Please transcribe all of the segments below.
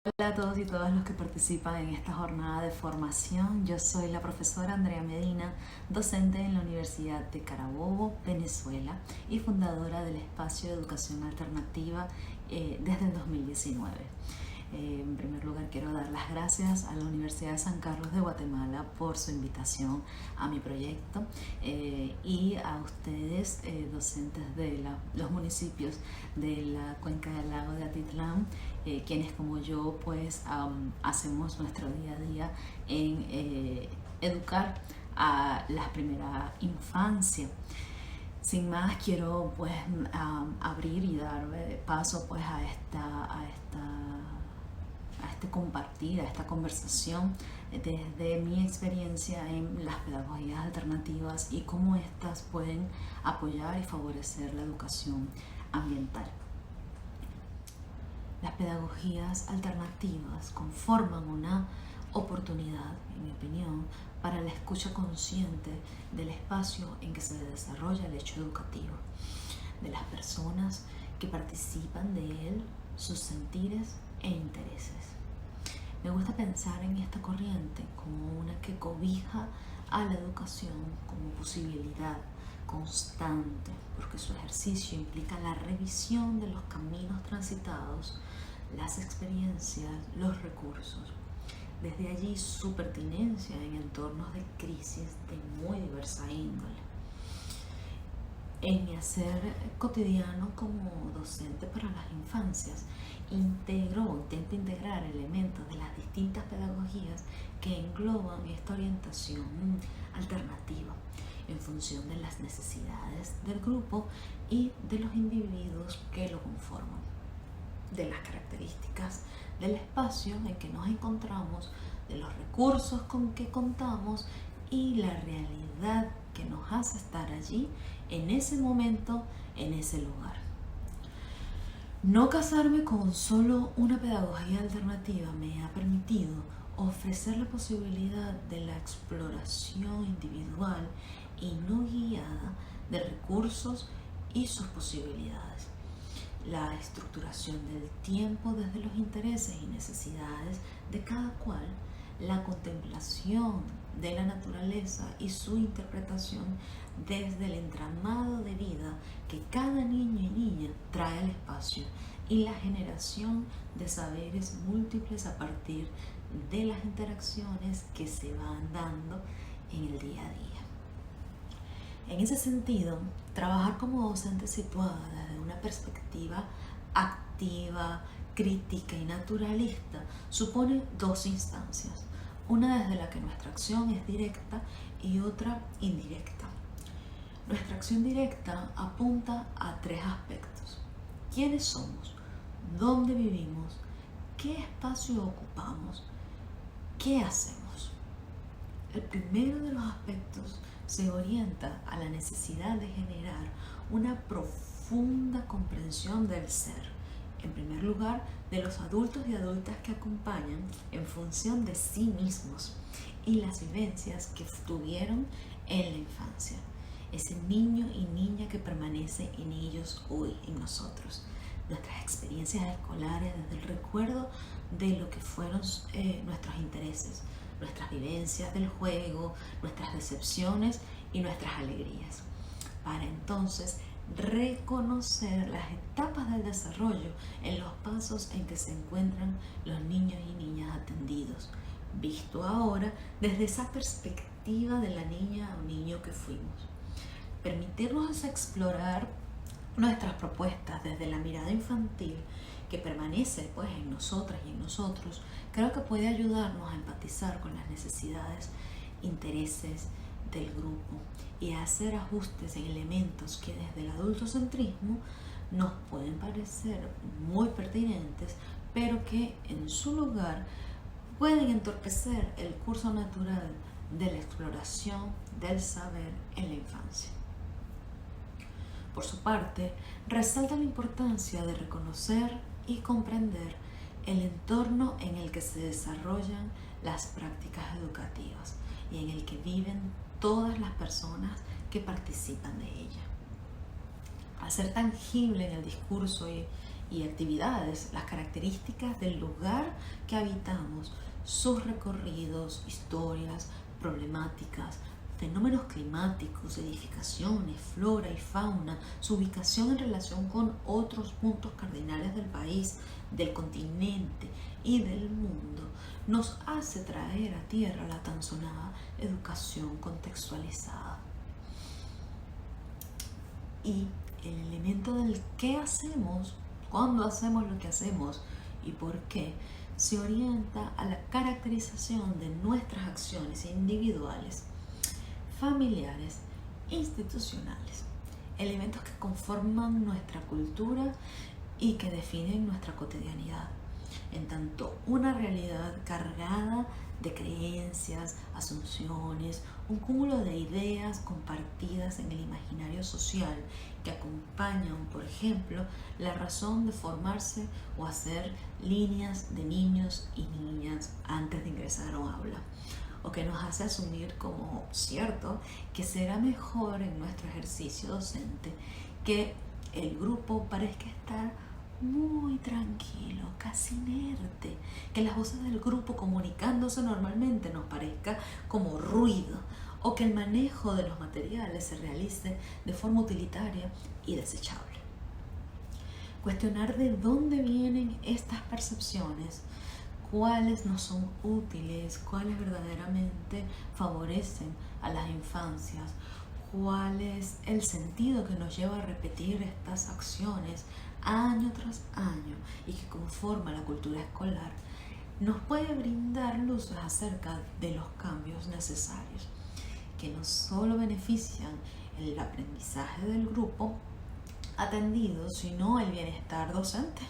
Hola a todos y todas los que participan en esta jornada de formación. Yo soy la profesora Andrea Medina, docente en la Universidad de Carabobo, Venezuela, y fundadora del espacio de educación alternativa desde el 2019. En primer lugar, quiero dar las gracias a la Universidad de San Carlos de Guatemala por su invitación a mi proyecto y a ustedes, docentes de los municipios de la cuenca del lago de Atitlán, quienes como yo pues hacemos nuestro día a día en educar a la primera infancia. Sin más, quiero pues abrir y dar paso pues a este compartir, a esta conversación desde mi experiencia en las pedagogías alternativas y cómo éstas pueden apoyar y favorecer la educación ambiental. Las pedagogías alternativas conforman una oportunidad, en mi opinión, para la escucha consciente del espacio en que se desarrolla el hecho educativo, de las personas que participan de él, sus sentires e intereses. Me gusta pensar en esta corriente como una que cobija a la educación como posibilidad constante, porque su ejercicio implica la revisión de los caminos transitados, las experiencias, los recursos. Desde allí su pertinencia en entornos de crisis de muy diversa índole. En mi hacer cotidiano como docente para las infancias, intento integrar elementos de las distintas pedagogías que engloban esta orientación alternativa en función de las necesidades del grupo y de los individuos que lo conforman, de las características del espacio en que nos encontramos, de los recursos con que contamos y la realidad que nos hace estar allí en ese momento, en ese lugar. No casarme con solo una pedagogía alternativa me ha permitido ofrecer la posibilidad de la exploración individual y no guiada de recursos y sus posibilidades. La estructuración del tiempo desde los intereses y necesidades de cada cual, la contemplación de la naturaleza y su interpretación desde el entramado de vida que cada niño y niña trae al espacio y la generación de saberes múltiples a partir de las interacciones que se van dando en el día a día. En ese sentido, trabajar como docente situada desde una perspectiva activa, crítica y naturalista supone dos instancias, una desde la que nuestra acción es directa y otra indirecta. Nuestra acción directa apunta a tres aspectos: quiénes somos, dónde vivimos, qué espacio ocupamos, qué hacemos. El primero de los aspectos se orienta a la necesidad de generar una profunda comprensión del ser, en primer lugar de los adultos y adultas que acompañan en función de sí mismos y las vivencias que tuvieron en la infancia, ese niño y niña que permanece en ellos hoy, en nosotros, nuestras experiencias escolares desde el recuerdo de lo que fueron nuestros intereses, nuestras vivencias del juego, nuestras decepciones y nuestras alegrías, para entonces reconocer las etapas del desarrollo en los pasos en que se encuentran los niños y niñas atendidos, visto ahora desde esa perspectiva de la niña o niño que fuimos. Permitirnos explorar nuestras propuestas desde la mirada infantil que permanece pues en nosotras y en nosotros, creo que puede ayudarnos a empatizar con las necesidades, intereses del grupo y a hacer ajustes en elementos que desde el adultocentrismo nos pueden parecer muy pertinentes, pero que en su lugar pueden entorpecer el curso natural de la exploración del saber en la infancia. Por su parte, resalta la importancia de reconocer y comprender el entorno en el que se desarrollan las prácticas educativas y en el que viven todas las personas que participan de ella. Al ser tangible en el discurso y y actividades, las características del lugar que habitamos, sus recorridos, historias, problemáticas, fenómenos climáticos, edificaciones, flora y fauna, su ubicación en relación con otros puntos cardinales del país, del continente y del mundo, nos hace traer a tierra la tan sonada educación contextualizada. Y el elemento del qué hacemos, cuándo hacemos lo que hacemos y por qué, se orienta a la caracterización de nuestras acciones individuales, familiares, institucionales, elementos que conforman nuestra cultura y que definen nuestra cotidianidad, en tanto una realidad cargada de creencias, asunciones, un cúmulo de ideas compartidas en el imaginario social que acompañan, por ejemplo, la razón de formarse o hacer líneas de niños y niñas antes de ingresar a un aula, o que nos hace asumir como cierto que será mejor en nuestro ejercicio docente que el grupo parezca estar muy tranquilo, casi inerte, que las voces del grupo comunicándose normalmente nos parezca como ruido, o que el manejo de los materiales se realice de forma utilitaria y desechable. Cuestionar de dónde vienen estas percepciones, cuáles nos son útiles, cuáles verdaderamente favorecen a las infancias, cuál es el sentido que nos lleva a repetir estas acciones año tras año y que conforma la cultura escolar, nos puede brindar luces acerca de los cambios necesarios, que no solo benefician el aprendizaje del grupo atendido, sino el bienestar docente.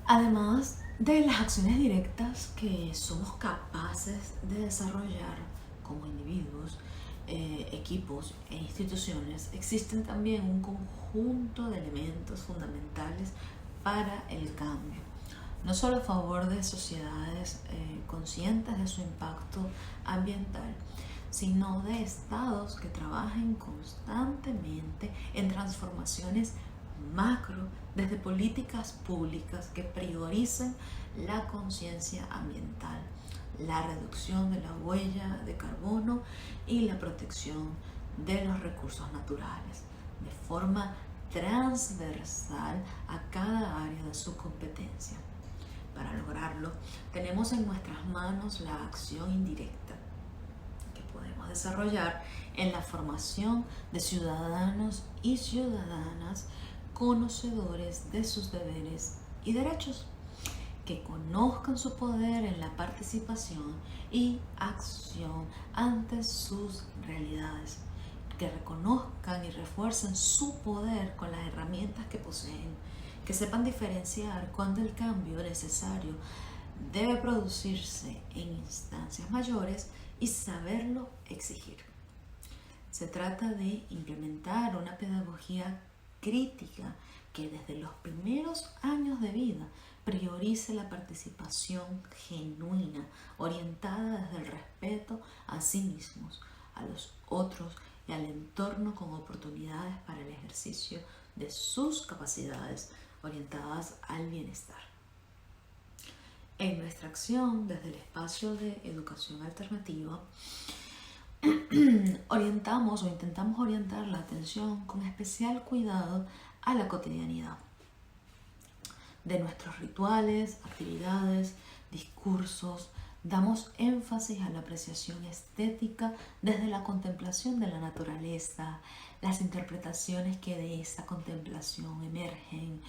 Además de las acciones directas que somos capaces de desarrollar como individuos, equipos e instituciones, existen también un conjunto de elementos fundamentales para el cambio, no solo a favor de sociedades conscientes de su impacto ambiental, sino de estados que trabajen constantemente en transformaciones macro desde políticas públicas que prioricen la conciencia ambiental, la reducción de la huella de carbono y la protección de los recursos naturales, de forma transversal a cada área de su competencia. Para lograrlo, tenemos en nuestras manos la acción indirecta que podemos desarrollar en la formación de ciudadanos y ciudadanas conocedores de sus deberes y derechos, que conozcan su poder en la participación y acción ante sus realidades, que reconozcan y refuercen su poder con las herramientas que poseen, que sepan diferenciar cuando el cambio necesario debe producirse en instancias mayores y saberlo exigir. Se trata de implementar una pedagogía crítica que desde los primeros años de vida priorice la participación genuina, orientada desde el respeto a sí mismos, a los otros y al entorno, con oportunidades para el ejercicio de sus capacidades orientadas al bienestar. En nuestra acción desde el espacio de educación alternativa, orientamos o intentamos orientar la atención con especial cuidado a la cotidianidad de nuestros rituales, actividades, discursos. Damos énfasis a la apreciación estética desde la contemplación de la naturaleza, las interpretaciones que de esa contemplación emergen,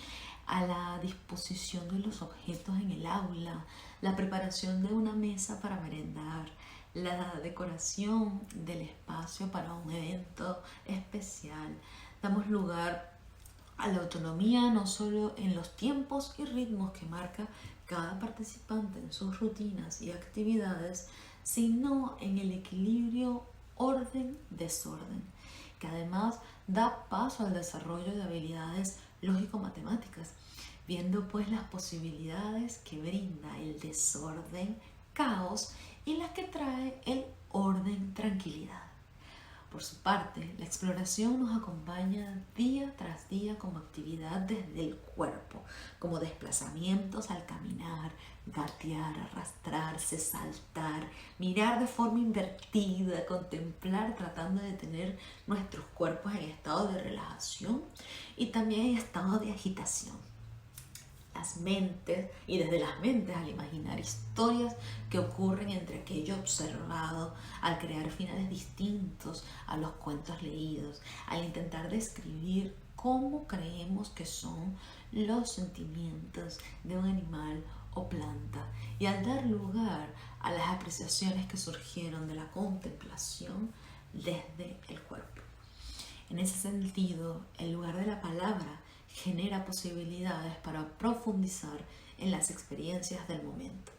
a la disposición de los objetos en el aula, la preparación de una mesa para merendar, la decoración del espacio para un evento especial. Damos lugar a la autonomía no solo en los tiempos y ritmos que marca cada participante en sus rutinas y actividades, sino en el equilibrio orden-desorden, que además da paso al desarrollo de habilidades lógico-matemáticas, viendo pues las posibilidades que brinda el desorden, caos, y las que trae el orden, tranquilidad. Por su parte, la exploración nos acompaña día tras día como actividad desde el cuerpo, como desplazamientos al caminar, gatear, arrastrarse, saltar, mirar de forma invertida, contemplar tratando de tener nuestros cuerpos en estado de relajación y también en estado de agitación. Las mentes y desde las mentes al imaginar historias que ocurren entre aquello observado, al crear finales distintos a los cuentos leídos, al intentar describir cómo creemos que son los sentimientos de un animal o planta y al dar lugar a las apreciaciones que surgieron de la contemplación desde el cuerpo. En ese sentido, el lugar de la palabra genera posibilidades para profundizar en las experiencias del momento.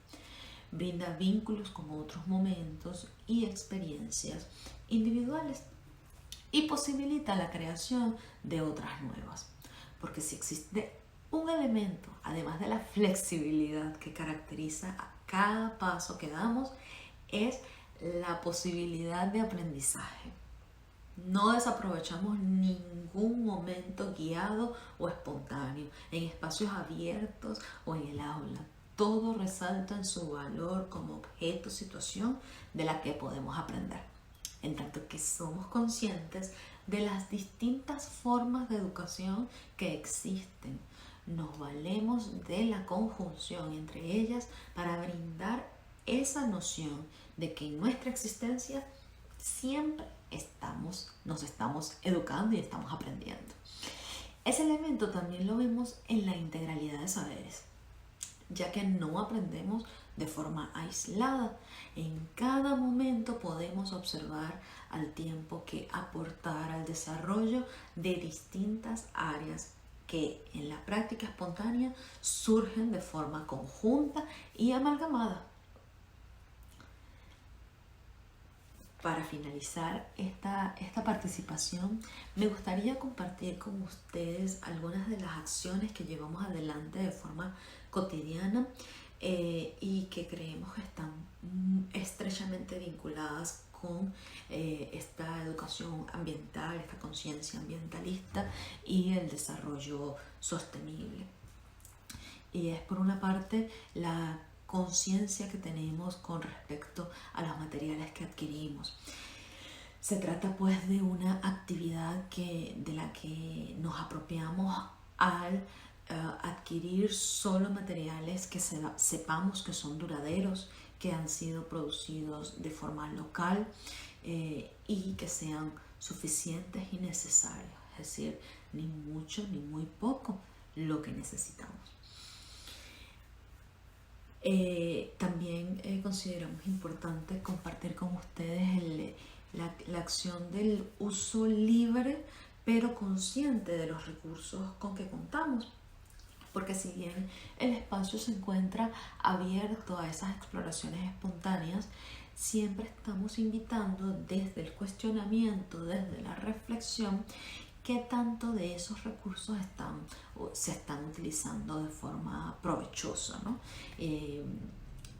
Brinda vínculos con otros momentos y experiencias individuales y posibilita la creación de otras nuevas. Porque si existe un elemento, además de la flexibilidad que caracteriza a cada paso que damos, es la posibilidad de aprendizaje. No desaprovechamos ningún momento guiado o espontáneo, en espacios abiertos o en el aula. Todo resalta en su valor como objeto, situación de la que podemos aprender. En tanto que somos conscientes de las distintas formas de educación que existen, nos valemos de la conjunción entre ellas para brindar esa noción de que en nuestra existencia siempre nos estamos educando y estamos aprendiendo. Ese elemento también lo vemos en la integralidad de saberes, ya que no aprendemos de forma aislada. En cada momento podemos observar al tiempo que aportar al desarrollo de distintas áreas que en la práctica espontánea surgen de forma conjunta y amalgamada. Para finalizar esta participación, me gustaría compartir con ustedes algunas de las acciones que llevamos adelante de forma cotidiana y que creemos que están estrechamente vinculadas con esta educación ambiental, esta conciencia ambientalista y el desarrollo sostenible. Y es por una parte la conciencia que tenemos con respecto a los materiales que adquirimos. Se trata pues de una actividad de la que nos apropiamos al adquirir solo materiales que sepamos que son duraderos, que han sido producidos de forma local y que sean suficientes y necesarios, es decir, ni mucho ni muy poco lo que necesitamos. También consideramos importante compartir con ustedes la acción del uso libre pero consciente de los recursos con que contamos, porque si bien el espacio se encuentra abierto a esas exploraciones espontáneas, siempre estamos invitando desde el cuestionamiento, desde la reflexión, qué tanto de esos recursos se están utilizando de forma provechosa, ¿no?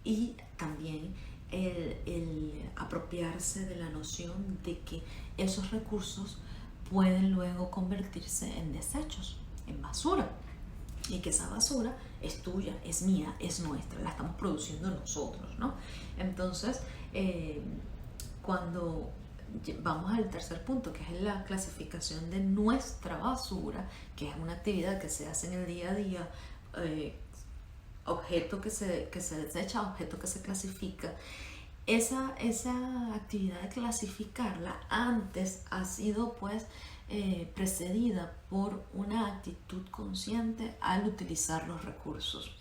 Y también el apropiarse de la noción de que esos recursos pueden luego convertirse en desechos, en basura, y que esa basura es tuya, es mía, es nuestra, la estamos produciendo nosotros, ¿no? Entonces, cuando vamos al tercer punto, que es la clasificación de nuestra basura, que es una actividad que se hace en el día a día, objeto que se desecha, objeto que se clasifica. Esa actividad de clasificarla antes ha sido pues precedida por una actitud consciente al utilizar los recursos.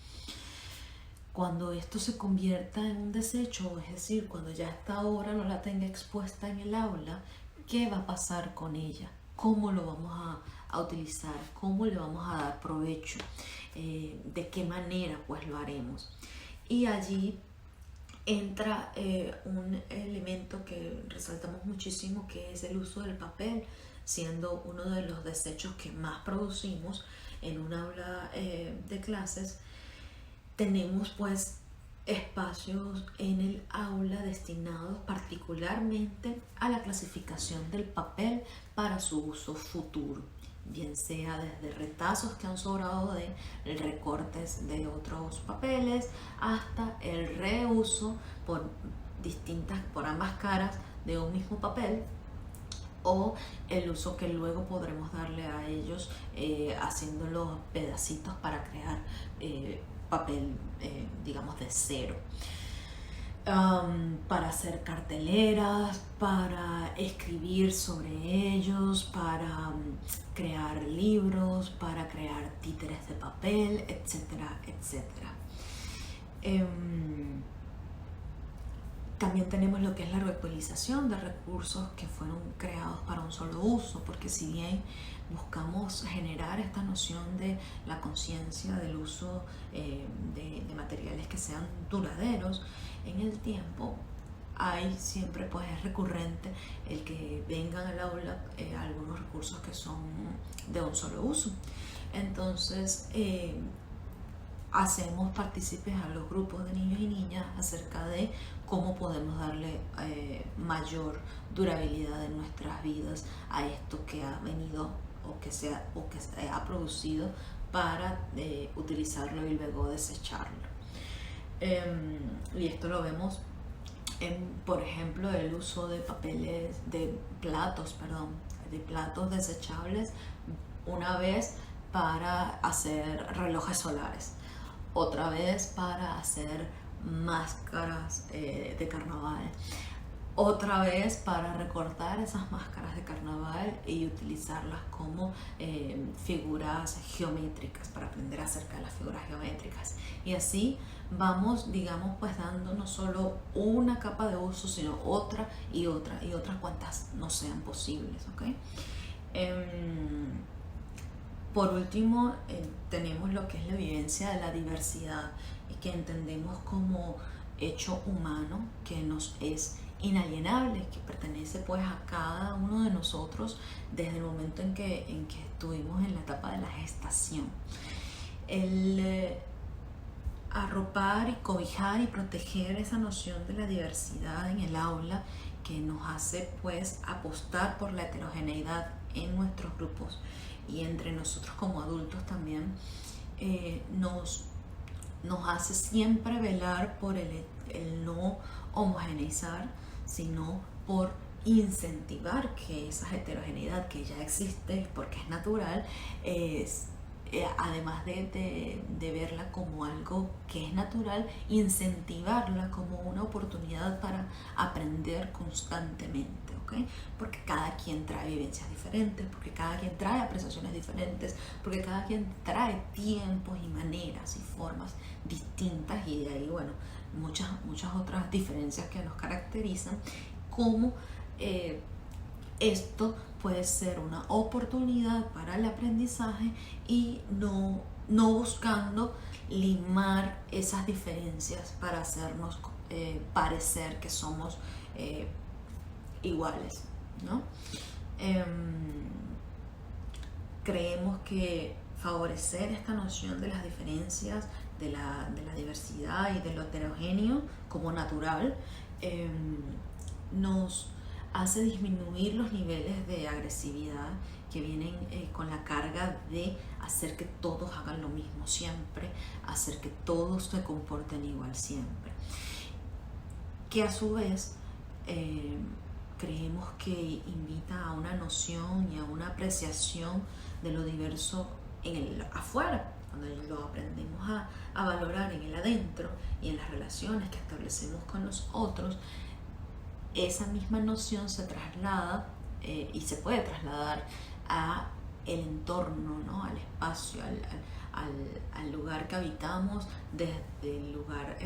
Cuando esto se convierta en un desecho, es decir, cuando ya esta obra no la tenga expuesta en el aula, ¿qué va a pasar con ella? ¿Cómo lo vamos a utilizar? ¿Cómo le vamos a dar provecho? ¿De qué manera pues lo haremos? Y allí entra un elemento que resaltamos muchísimo, que es el uso del papel, siendo uno de los desechos que más producimos en un aula de clases. Tenemos pues espacios en el aula destinados particularmente a la clasificación del papel para su uso futuro, bien sea desde retazos que han sobrado de recortes de otros papeles hasta el reuso por ambas caras de un mismo papel, o el uso que luego podremos darle a ellos haciéndolos pedacitos para crear papel, digamos, de cero. Para hacer carteleras, para escribir sobre ellos, para crear libros, para crear títeres de papel, etcétera, etcétera. También tenemos lo que es la reutilización de recursos que fueron creados para un solo uso, porque si bien buscamos generar esta noción de la conciencia del uso de materiales que sean duraderos en el tiempo, hay siempre, pues es recurrente el que vengan al aula algunos recursos que son de un solo uso. Entonces hacemos partícipes a los grupos de niños y niñas acerca de cómo podemos darle mayor durabilidad en nuestras vidas a esto que ha venido o que se ha producido para utilizarlo y luego desecharlo. Y esto lo vemos en, por ejemplo, el uso de platos desechables, una vez para hacer relojes solares, otra vez para hacer máscaras de carnaval, otra vez para recortar esas máscaras de carnaval y utilizarlas como figuras geométricas, para aprender acerca de las figuras geométricas. Y así vamos, digamos, pues dando no solo una capa de uso, sino otra y otras cuantas no sean posibles, ¿ok? Por último, tenemos lo que es la vivencia de la diversidad, y que entendemos como hecho humano que nos es inalienable, que pertenece pues a cada uno de nosotros desde el momento en que estuvimos en la etapa de la gestación. El arropar y cobijar y proteger esa noción de la diversidad en el aula, que nos hace pues apostar por la heterogeneidad en nuestros grupos y entre nosotros como adultos también, nos hace siempre velar por el no homogeneizar, sino por incentivar que esa heterogeneidad que ya existe porque es natural, además de verla como algo que es natural, incentivarla como una oportunidad para aprender constantemente, ¿ok? Porque cada quien trae vivencias diferentes, porque cada quien trae apreciaciones diferentes, porque cada quien trae tiempos y maneras y formas distintas, y de ahí, bueno, muchas otras diferencias que nos caracterizan, como esto puede ser una oportunidad para el aprendizaje y no buscando limar esas diferencias para hacernos parecer que somos iguales, ¿no? Creemos que favorecer esta noción de las diferencias, de la diversidad y de lo heterogéneo como natural, nos hace disminuir los niveles de agresividad que vienen con la carga de hacer que todos hagan lo mismo siempre, hacer que todos se comporten igual siempre, que a su vez creemos que invita a una noción y a una apreciación de lo diverso en el afuera, cuando lo aprendemos a valorar en el adentro y en las relaciones que establecemos con los otros. Esa misma noción se traslada y se puede trasladar a el entorno, ¿no? Al espacio, al lugar que habitamos, desde el lugar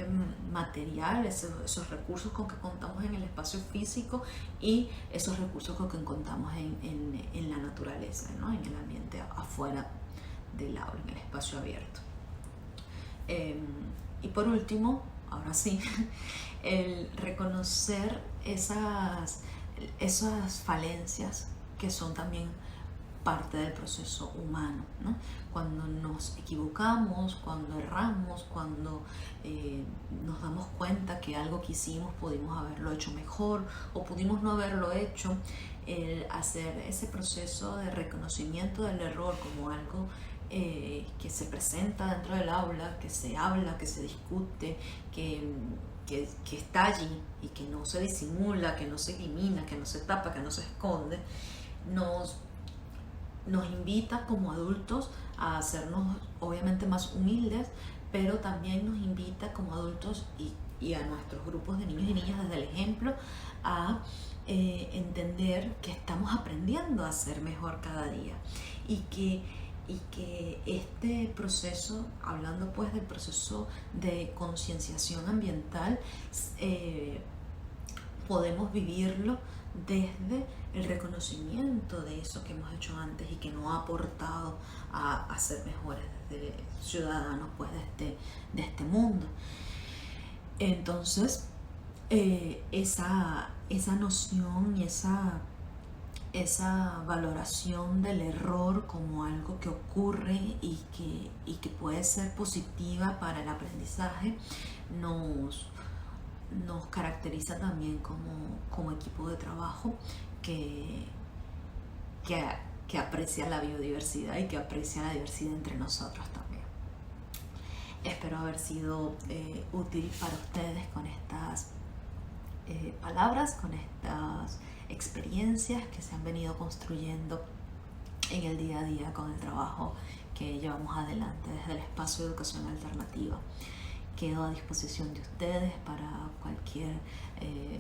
material, esos recursos con que contamos en el espacio físico y esos recursos con que contamos en la naturaleza, ¿no? En el ambiente afuera del aula, en el espacio abierto. Y por último, ahora sí, el reconocer esas falencias que son también parte del proceso humano, ¿no? Cuando nos equivocamos, cuando erramos, cuando nos damos cuenta que algo que hicimos pudimos haberlo hecho mejor o pudimos no haberlo hecho, el hacer ese proceso de reconocimiento del error como algo que se presenta dentro del aula, que se habla, que se discute, que está allí y que no se disimula, que no se elimina, que no se tapa, que no se esconde, nos invita como adultos a hacernos obviamente más humildes, pero también nos invita como adultos y a nuestros grupos de niños y niñas desde el ejemplo a entender que estamos aprendiendo a ser mejor cada día y que este proceso, hablando pues del proceso de concienciación ambiental, podemos vivirlo desde el reconocimiento de eso que hemos hecho antes y que nos ha aportado a ser mejores ciudadanos pues de este mundo. Entonces esa noción y esa valoración del error como algo que ocurre y que puede ser positiva para el aprendizaje nos caracteriza también como equipo de trabajo que aprecia la biodiversidad y que aprecia la diversidad entre nosotros también. Espero haber sido útil para ustedes con estas palabras, con estas experiencias que se han venido construyendo en el día a día con el trabajo que llevamos adelante desde el espacio de educación alternativa. Quedo a disposición de ustedes para cualquier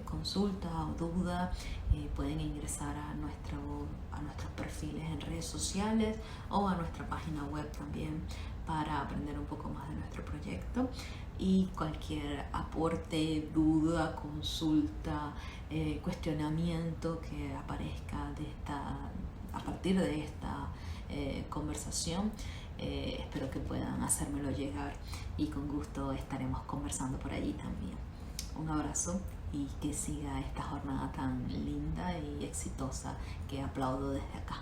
consulta o duda. Pueden ingresar a nuestros perfiles en redes sociales o a nuestra página web también para aprender un poco más de nuestro proyecto. Y cualquier aporte, duda, consulta, cuestionamiento que aparezca a partir de esta conversación, espero que puedan hacérmelo llegar y con gusto estaremos conversando por allí también. Un abrazo y que siga esta jornada tan linda y exitosa que aplaudo desde acá.